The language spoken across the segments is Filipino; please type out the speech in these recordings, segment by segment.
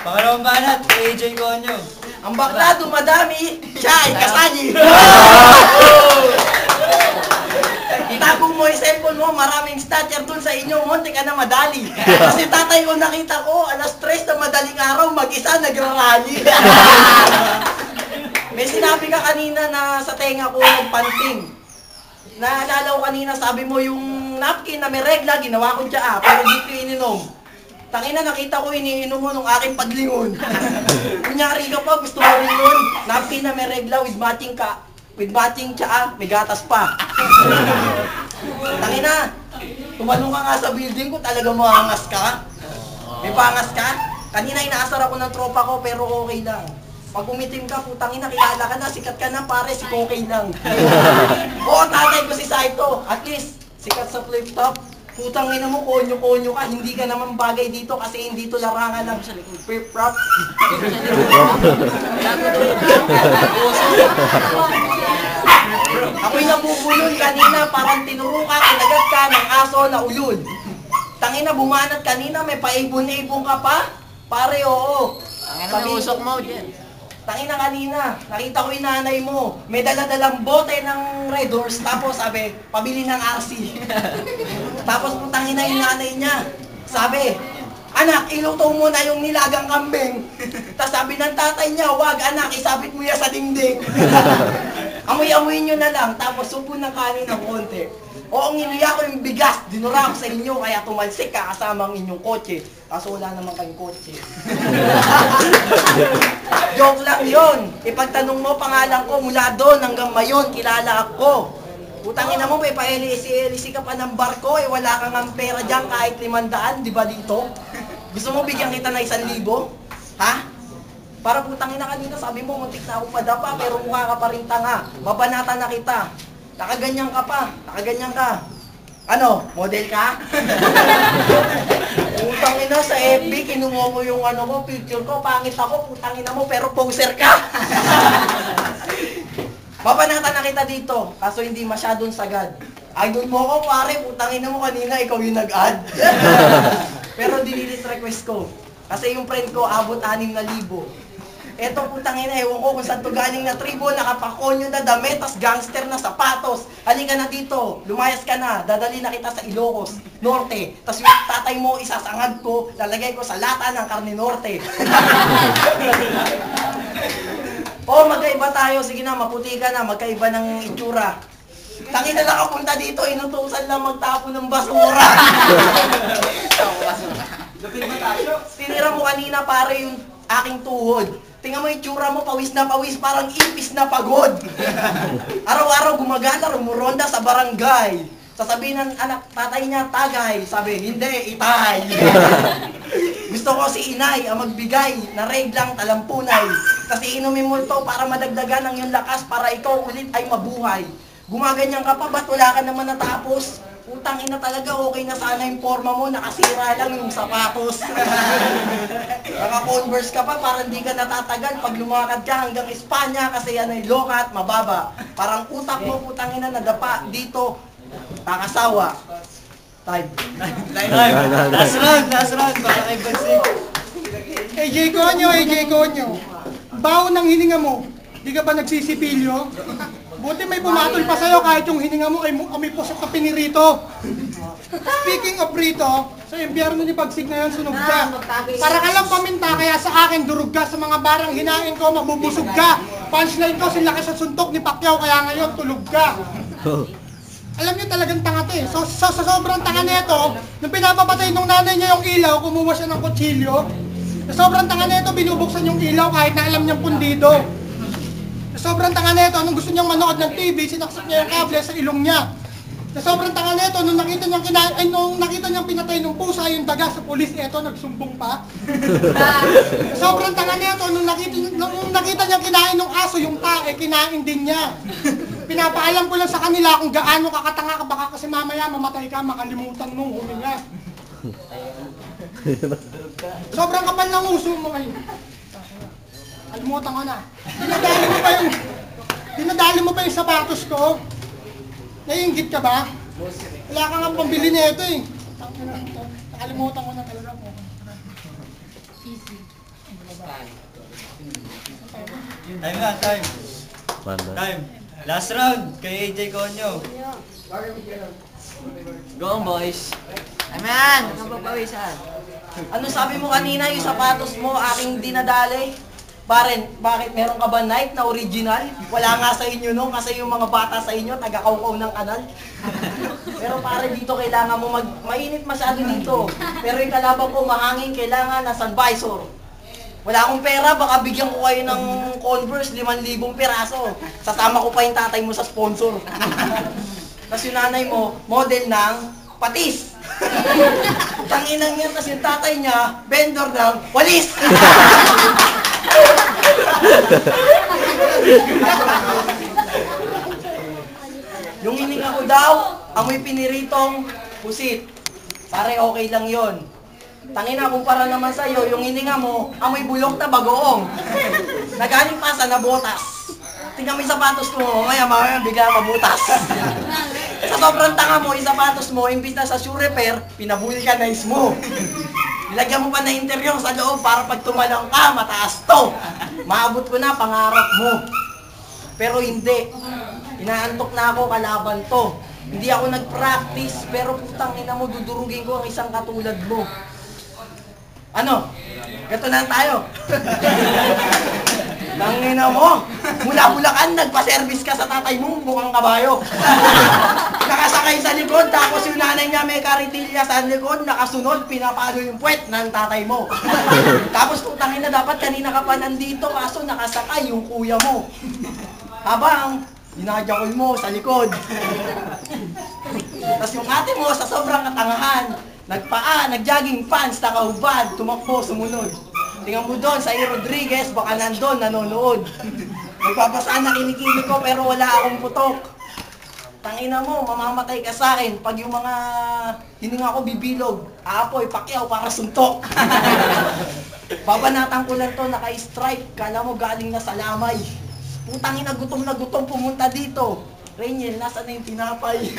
Pangalawang banat, AJ Conyo. Ang bakla, dumadami. Siya ay kasali. Itapong mo yung cellphone mo, maraming statcher dun sa inyo, monte ka na madali. Kasi tatay ko nakita ko, alas 3 na madaling araw, mag-isa nagrarally. May sinabi ka kanina na sa tenga ko nagpanting. Naalala ko kanina, sabi mo yung napkin na may regla, ginawa ko dyan pero di ko ininom. Tangina, nakita ko iniinom mo nung aking padlingon. Kunyari ka pa, gusto mo rin yun. Napkin na may regla with matching tsaa, may gatas pa. Tangina, tumalong ka nga sa building ko, talaga maangas ka? May pangas ka? Kanina inaasar ako ng tropa ko, pero okay lang. Pag umitim ka, putangina, kilala ka na, sikat ka na, pare, si okay lang. Oo, tatay ko si Saito. At least, sikat sa flip top. Putangina mo, konyo-konyo ka, hindi ka naman bagay dito kasi hindi to larangan ng flip-flop. Ako'y nabubulol kanina, parang tinuro ka, kinagat ka ng aso na ulul. Tangina, bumanat kanina, may paibon-ibon ka pa? Pare, oo. May usok mo, Jen. Tangina kanina, nakita ko yung nanay mo, may daladalang bote ng Red Horse, tapos sabi, pabili ng RC. Tapos putangina yung nanay niya, sabi, anak, iluto mo na yung nilagang kambing. Tapos sabi ng tatay niya, wag anak, isabit mo yan sa dingding. Amoy-amoy nyo na lang, tapos subo ng kanin ng konti. Oo, nginuya ko yung bigas, dinura ko sa inyo, kaya tumalsik ka kasama ang inyong kotse. Kaso wala naman kayong kotse. Joke lang yun. Ipagtanong mo pangalan ko mula doon hanggang mayon, kilala ako. Utangin mo, may pa-LC ka pa ng barko, eh wala kang ang pera dyan kahit 500, di ba dito? Gusto mo bigyan kita na 1,000? Ha? Para putangin na kanina, sabi mo, muntik na ako padapa, pero mukha ka pa rin tanga. Babanata na kita. Nakaganyan ka pa, nakaganyan ka. Ano, model ka? Putangin na sa FB, kinuha mo yung ano ko, picture ko, pangit ako, putangin na mo, pero poser ka. Babanata na kita dito, kaso hindi masyadong sagad. Idol mo ko, pare, putangin na mo kanina, ikaw yung nag-add. Pero dinilis request ko, kasi yung friend ko, abot 6,000. Eto putangin na, ewan ko kung saan to galing na tribo, nakapakonyo na damit, tas gangster na sapatos. Halika na dito, lumayas ka na, dadali na kita sa Ilocos Norte. Tas yung tatay mo, isasangad ko, lalagay ko sa lata ng Karne Norte. Oh, magkaiba tayo, sige na, maputi ka na, magkaiba ng itsura. Tangin na nakapunta dito, inutusan lang magtapo ng basura. Tinira mo kanina pare yung aking tuhod. Tingnan mo yung tsura mo, pawis na pawis, parang ipis na pagod. Araw-araw gumagala, rumuronda sa barangay. Sasabihin ng anak, tatay niya, tagay. Sabi, hindi, itay. Gusto ko si inay ang magbigay na reglang talampunay. Kasi inumin mo ito para madagdagan ang iyong lakas para ikaw ulit ay mabuhay. Gumaganyan ka pa, ba't wala ka naman natapos? Utang ina talaga, okay na sana yung forma mo, nakasira lang yung sapatos. Naka-converse ka pa, parang di ka natatagal pag lumakad ka hanggang Espanya kasi yan ay lokat, mababa. Parang utak mo, utang ina, nadapa dito, kakasawa. Time. Last round, para kay Bansik. AJ Conyo. Bawo ng hininga mo, di ka ba nagsisipilyo? Buti may pumatol pa sa'yo kahit yung hininga mo ay may pusok na pinirito. Speaking of rito, sa impyerno ni Bagsik na yun, sunog ka. Para ka lang paminta, kaya sa akin durug ka. Sa mga barang hinain ko, mabubusog ka. Punchline ko, sila ka sa suntok ni Pacquiao, kaya ngayon tulog ka. Alam niyo talagang tanga to eh. So sa sobrang tanga nito, nung pinapapatay nung nanay niya yung ilaw, kumuha siya ng kutsilyo. Sa sobrang tanga nito, binubuksan yung ilaw kahit na alam niyang pundido. Sobrang tanga nito, nung gusto niyang manood ng TV, sinaksak niya yung kable sa ilong niya. Sobrang tanga nito, nung nakita niyang pinatay ng pusa yung daga sa pulis, eto, nagsumbong pa. Sobrang tanga nito, nung nakita niyang kinain ng aso yung tae, kinain din niya. Pinapaalam ko lang sa kanila kung gaano kakatanga ka, baka kasi mamaya mamatay ka, makalimutan mong huminga. Sobrang kapal ng uso mo ngayon. Kalimutan ko na. Dinadali mo pa yung sapatos ko. Naiinggit ka ba? Wala ka nga pambili nito eh. Nakalimutan ko na talaga po. Easy. Time na, time. Time. Last round, kay AJ Conyo. Go boys. Amen! Napapawisan. Ano sabi mo kanina, yung sapatos mo, aking dinadali? Paren, bakit meron ka ba Nike na original? Wala nga sa inyo no, kasi yung mga bata sa inyo, taga-kaukaw ng kanal. Pero pare, dito kailangan mo mainit masyado dito. Pero yung kalaban ko, mahangin, kailangan na visor. Wala akong pera, baka bigyan ko kayo ng Converse, 5,000 piraso. Sasama ko pa yung tatay mo sa sponsor. Tapos yung nanay mo, model ng patis. Tanginang yan, tapos yung tatay niya, vendor ng walis. Yung hininga ko daw, amoy piniritong pusit. Pare, okay lang yon. Tangina, kumpara naman sa'yo, yung hininga mo, amoy bulok na bagoong. Nagaling pa sa nabotas. Tingnan mo yung sapatos mo, mamaya bigla mabutas. Sa sobrang tanga mo, yung sapatos mo, imbis na sa sure repair, pinabulkanize mo. Nilagyan mo pa na interior sa loob para pag tumalong ka, mataas to. Maabot ko na, pangarap mo. Pero hindi. Inaantok na ako, kalaban to. Hindi ako nag-practice, pero putang ina mo, dudurugin ko ang isang katulad mo. Ano? Gato na tayo. Tangina mo, mula Bulacan, nagpa-service ka sa tatay mo, mukhang kabayo. Nakasakay sa likod, tapos yung nanay niya may karitilya sa likod, nakasunod, pinapalo yung puwet ng tatay mo. Tapos putangin na, dapat kanina ka pa nandito, kaso nakasakay yung kuya mo. Habang ginadjakol mo sa likod. Tapos yung ate mo, sa sobrang katangahan, nag-jogging pants, nakahubad, tumakbo, sumunod. Tingnan mo doon, sa Rodriguez, baka nandun, nanonood. Nagpapasaan na kinikili ko, pero wala akong putok. Tangina mo, mamamatay ka sa akin. Pag yung mga hininga ko bibilog, aapoy, pakyaw, para suntok. Babanatan ko lang to, naka-stripe. Kala mo galing na sa lamay. Putangin na gutom pumunta dito. Rainiel, nasa na yung tinapay?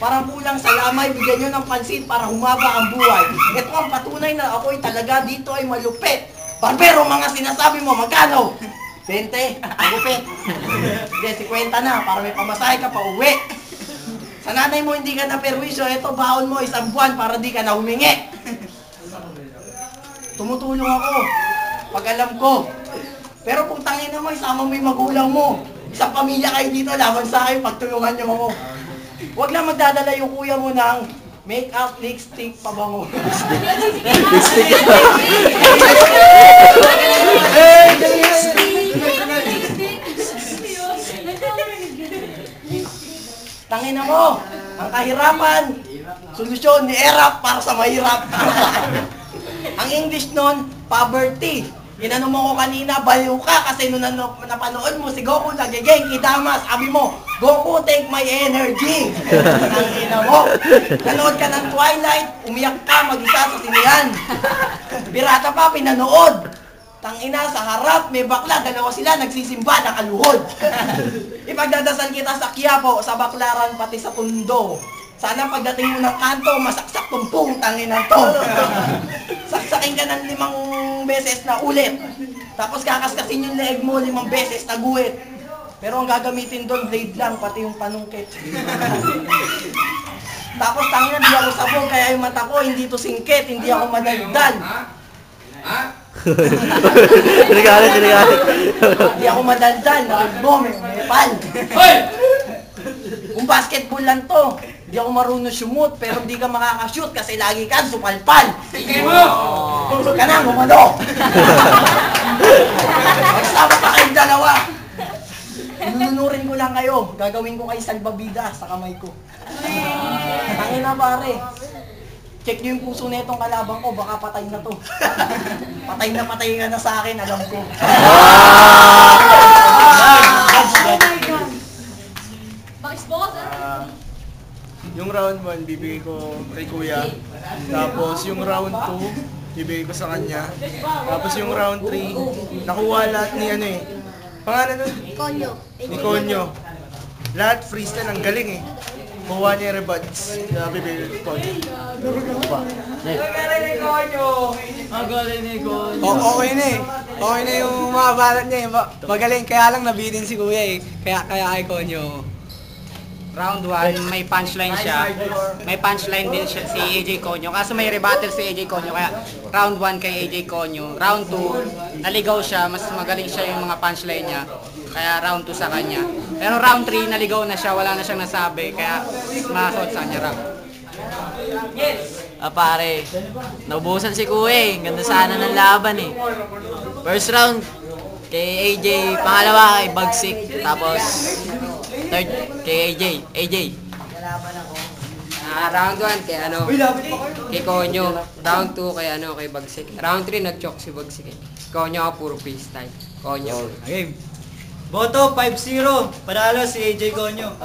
Parang kulang sa lamay, bigyan nyo ng pansit para humaba ang buhay. Ito ang patunay na ako'y talaga dito ay malupit. Barbero, mga sinasabi mo, magkano? 20, magupit. Sige, 50 na, para may pamasahe ka pa uwi. Sa nanay mo, hindi ka na perwisyo, ito baon mo, 1 buwan para di ka na humingi. Tumutulong ako, pag alam ko. Pero kung tangin naman, isama mo yung magulang mo. Isang pamilya kayo dito, laban sa akin, pagtulungan nyo ako. Huwag lang magdadala yung kuya mo ng make-up, lipstick, pabango. Lipstick ito. Tangina mo, ang kahirapan, solusyon ni Erap para sa mahirap. Ang English nun, poverty. Inano mo ko kanina, baliw ka kasi nung napanood mo si Goku nagiging Damas, sabi mo, Goku, take my energy. Ang ina mo. Nanood ka ng Twilight, umiyak ka mag-isa sa sinihan. Pirata pa, pinanood. Tangina, sa harap, may bakla, dalawa sila, nagsisimba, nakaluhod. Ipagdadasal kita sa Quiapo, sa Baklaran, pati sa Tondo. Sana pagdating mo ng kanto, masaksak tong putang ina to. Saksakin ka ng 5 beses na ulit. Tapos kakaskasin yung leeg mo 5 beses na guwit. Pero ang gagamitin doon, blade lang, pati yung panungkit. Tapos tangina, di ako sabog, kaya yung mata ko, hindi to singkit, hindi ako madaldal. Sinigalit. Hindi ako madaldal, nakagbo, may pal. Kung basketball lang to, hindi ako marunong shoot, pero hindi ka makakashoot kasi lagi kang supalpal. Sige mo! Tulog ka na, gumano! Magsama pa kayong dalawa. Nununurin ko lang kayo. Gagawin ko kayo salbabida sa kamay ko. Tangin na pare. Check nyo yung puso na itong kalabang ko, baka patay na to. Patay ka na sa akin, alam ko. Yung round 1, bibigay ko kay Kuya. Tapos yung round 2, bibigay ko sa kanya. Tapos yung round 3, nakuha lahat ni ano eh. Pangalan nun? Konyo. Ni Konyo. Lahat freestyle, ang galing eh. kuha niya yung rebuts. Kaya bibigay ko konyo. Okay na eh. Okay na yung mga balat niya eh. Magaling, kaya lang nabitin si Kuya eh. Kaya kay Konyo. Round 1, may punchline siya. May punchline din siya si AJ Conyo. Kaso may rebuttal si AJ Conyo. Kaya round 1 kay AJ Conyo. Round 2, naligaw siya. Mas magaling siya yung mga punchline niya. Kaya round 2 sa kanya. Pero round 3, naligaw na siya. Wala na siyang nasabi. Kaya masot sa kanya round. Pare, naubusan si Kuya eh. Ganda sana ng laban eh. First round, kay AJ. Pangalawa kay Bagsik. Tapos, third, kay AJ. Round 1 kay kay Conyo. Round 2 kay Bagsik. Round 3 nag-choke si Bagsik. Conyo puro freestyle. Conyo. Game. Boto 5-0. Panalo si AJ Conyo.